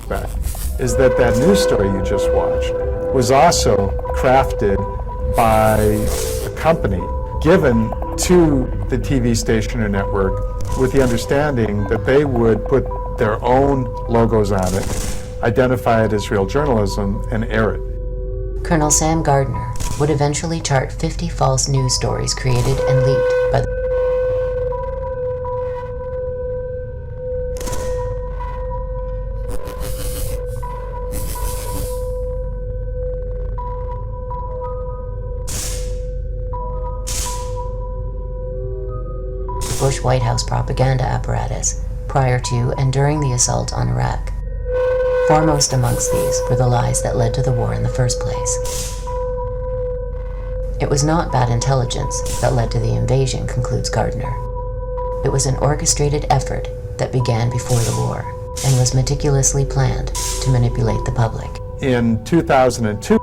respect is that that news story you just watched was also crafted by a company given to the TV station or network with the understanding that they would put their own logos on it, identify it as real journalism, and air it. Colonel Sam Gardner would eventually chart 50 false news stories created and leaked by the Bush White House propaganda apparatus prior to and during the assault on Iraq. Foremost amongst these were the lies that led to the war in the first place. It was not bad intelligence that led to the invasion, concludes Gardner. It was an orchestrated effort that began before the war and was meticulously planned to manipulate the public. In 2002,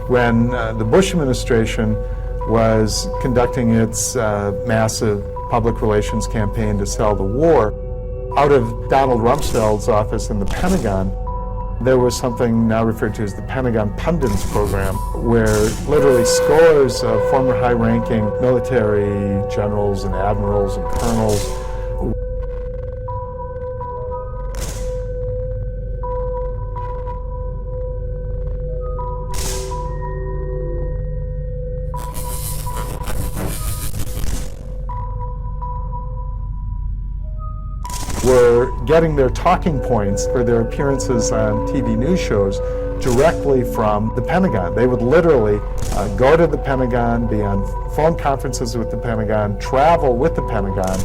when the Bush administration was conducting its massive public relations campaign to sell the war, out of Donald Rumsfeld's office in the Pentagon, there was something now referred to as the Pentagon Pundits Program, where literally scores of former high-ranking military generals and admirals and colonels were getting their talking points for their appearances on TV news shows directly from the Pentagon. They would literally go to the Pentagon, be on phone conferences with the Pentagon, travel with the Pentagon,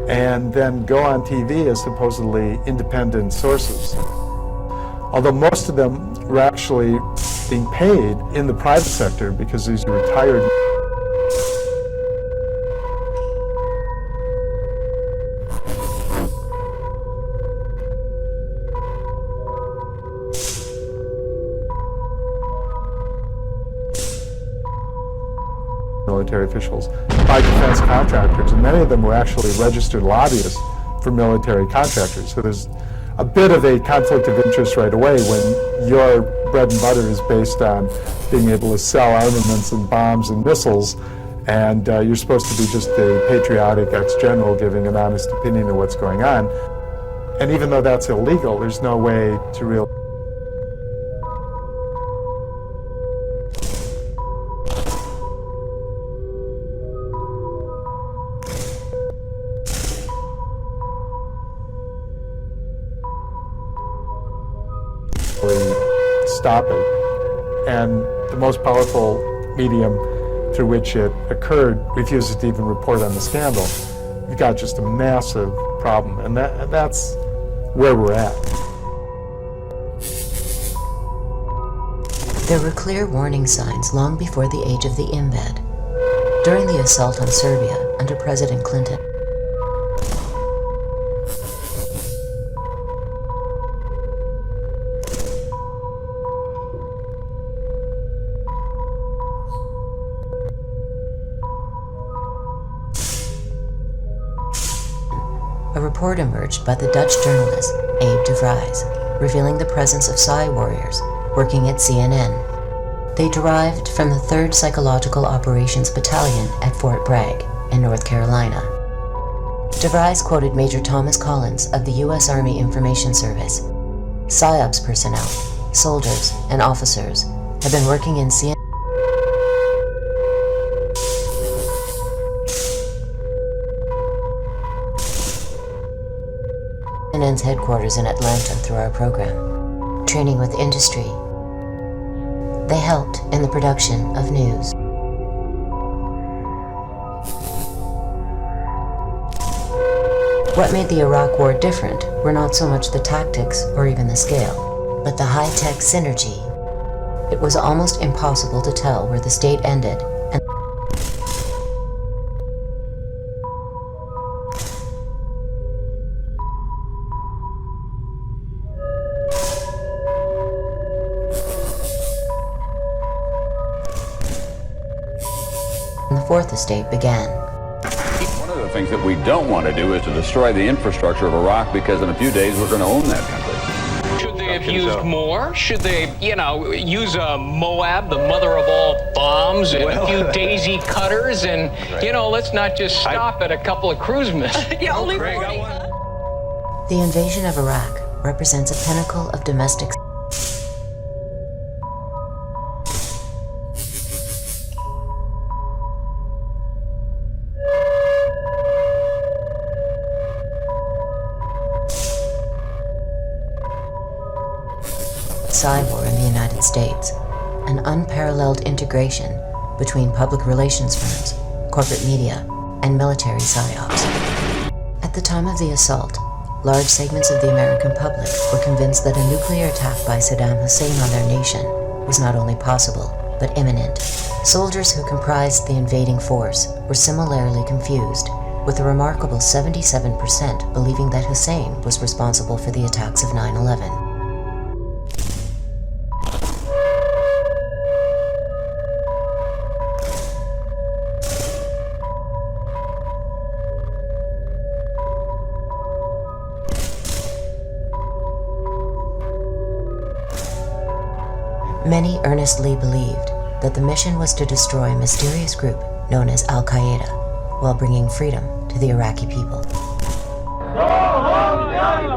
and then go on TV as supposedly independent sources. Although most of them were actually being paid in the private sector because these are retired military officials by defense contractors, and many of them were actually registered lobbyists for military contractors. So there's a bit of a conflict of interest right away when your bread and butter is based on being able to sell armaments and bombs and missiles, and you're supposed to be just a patriotic ex-general giving an honest opinion of what's going on. And even though that's illegal, there's no way to really stop it. And the most powerful medium through which it occurred refuses to even report on the scandal. You've got just a massive problem, and that's where we're at. There were clear warning signs long before the age of the embed. During the assault on Serbia under President Clinton, a report emerged by the Dutch journalist Abe de Vries, revealing the presence of Psi warriors working at CNN. They derived from the 3rd Psychological Operations Battalion at Fort Bragg in North Carolina. De Vries quoted Major Thomas Collins of the U.S. Army Information Service. PSYOPs personnel, soldiers, and officers have been working in CNN's headquarters in Atlanta through our program, training with industry. They helped in the production of news. What made the Iraq War different were not so much the tactics or even the scale, but the high-tech synergy. It was almost impossible to tell where the state ended and Fourth Estate began. One of the things that we don't want to do is to destroy the infrastructure of Iraq, because in a few days we're going to own that country. Should they have used more? Should they, use a Moab, the mother of all bombs, and a few daisy cutters, and, let's not just stop at a couple of cruise missiles. Yeah, only 40. The invasion of Iraq represents a pinnacle of domestic cyber in the United States, an unparalleled integration between public relations firms, corporate media, and military psyops. At the time of the assault, large segments of the American public were convinced that a nuclear attack by Saddam Hussein on their nation was not only possible, but imminent. Soldiers who comprised the invading force were similarly confused, with a remarkable 77% believing that Hussein was responsible for the attacks of 9/11. Many earnestly believed that the mission was to destroy a mysterious group known as Al-Qaeda, while bringing freedom to the Iraqi people.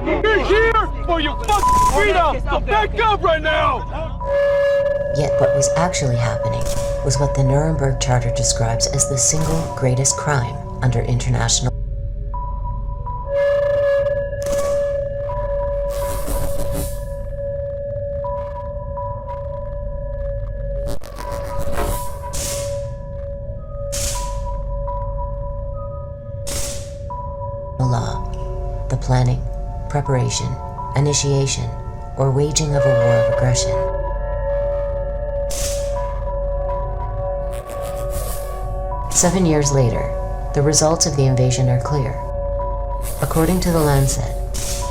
We're here for your fucking freedom! So back up right now! Yet what was actually happening was what the Nuremberg Charter describes as the single greatest crime under international. Law, the planning, preparation, initiation, or waging of a war of aggression. Seven years later, the results of the invasion are clear. According to The Lancet,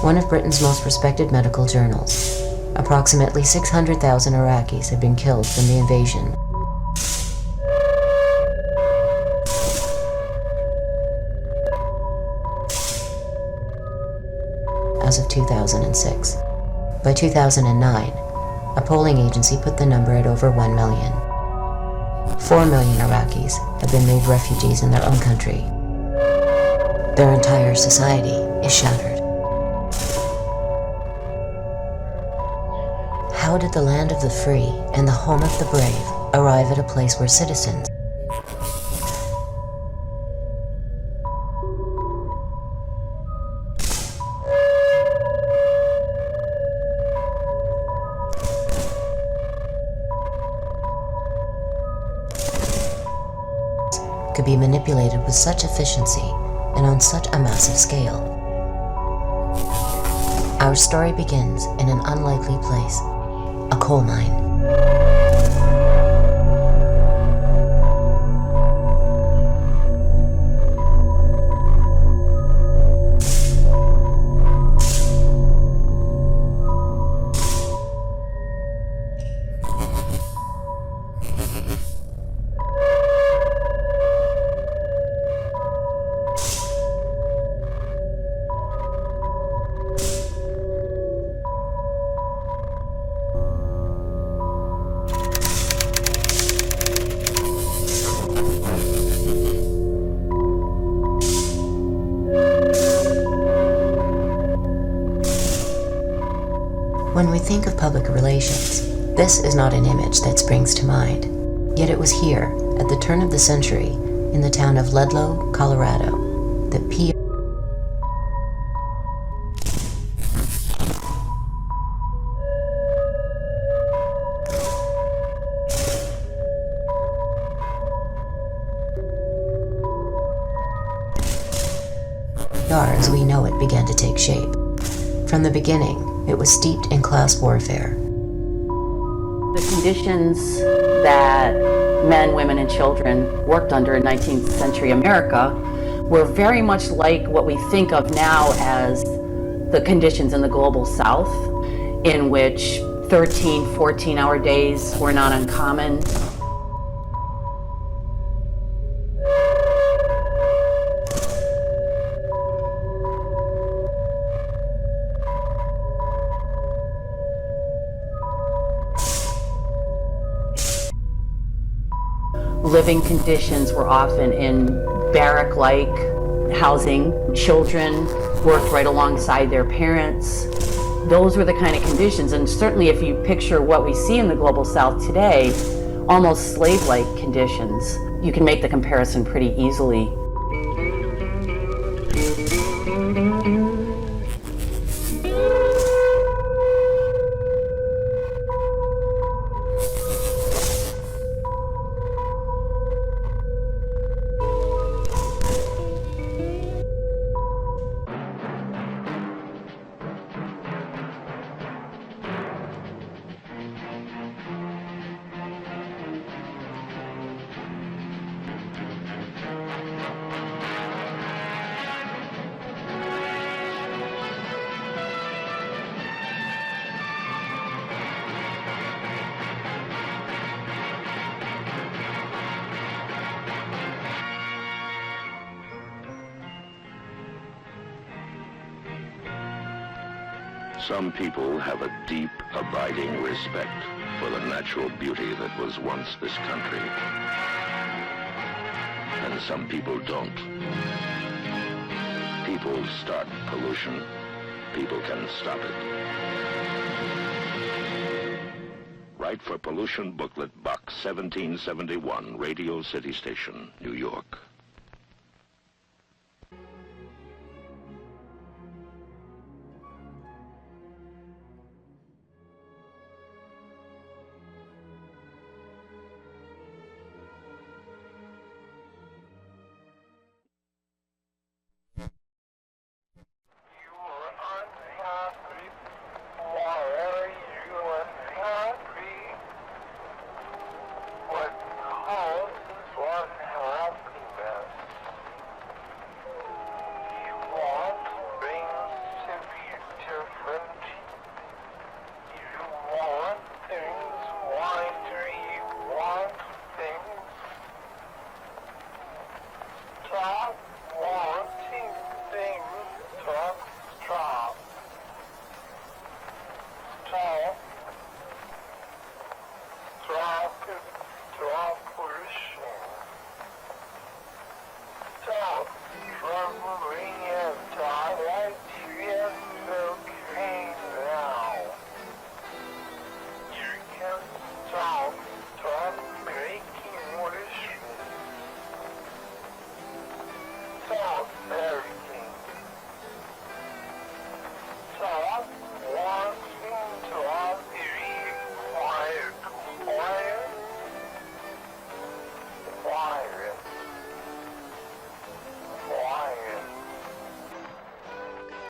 one of Britain's most respected medical journals, approximately 600,000 Iraqis have been killed from the invasion. As of 2006. By 2009, a polling agency put the number at over 1 million. 4 million Iraqis have been made refugees in their own country. Their entire society is shattered. How did the land of the free and the home of the brave arrive at a place where citizens could be manipulated with such efficiency and on such a massive scale? Our story begins in an unlikely place, a coal mine. When we think of public relations, this is not an image that springs to mind. Yet it was here, at the turn of the century, in the town of Ludlow, Colorado, that PR as we know it began to take shape. From the beginning, it was steeped in class warfare. The conditions that men, women, and children worked under in 19th century America were very much like what we think of now as the conditions in the global South, in which 13, 14-hour days were not uncommon. living conditions were often in barrack-like housing. Children worked right alongside their parents. Those were the kind of conditions, and certainly if you picture what we see in the Global South today, almost slave-like conditions, you can make the comparison pretty easily. Some people have a deep, abiding respect for the natural beauty that was once this country. And some people don't. People start pollution. People can stop it. Write for Pollution Booklet, Box 1771, Radio City Station, New York. Stop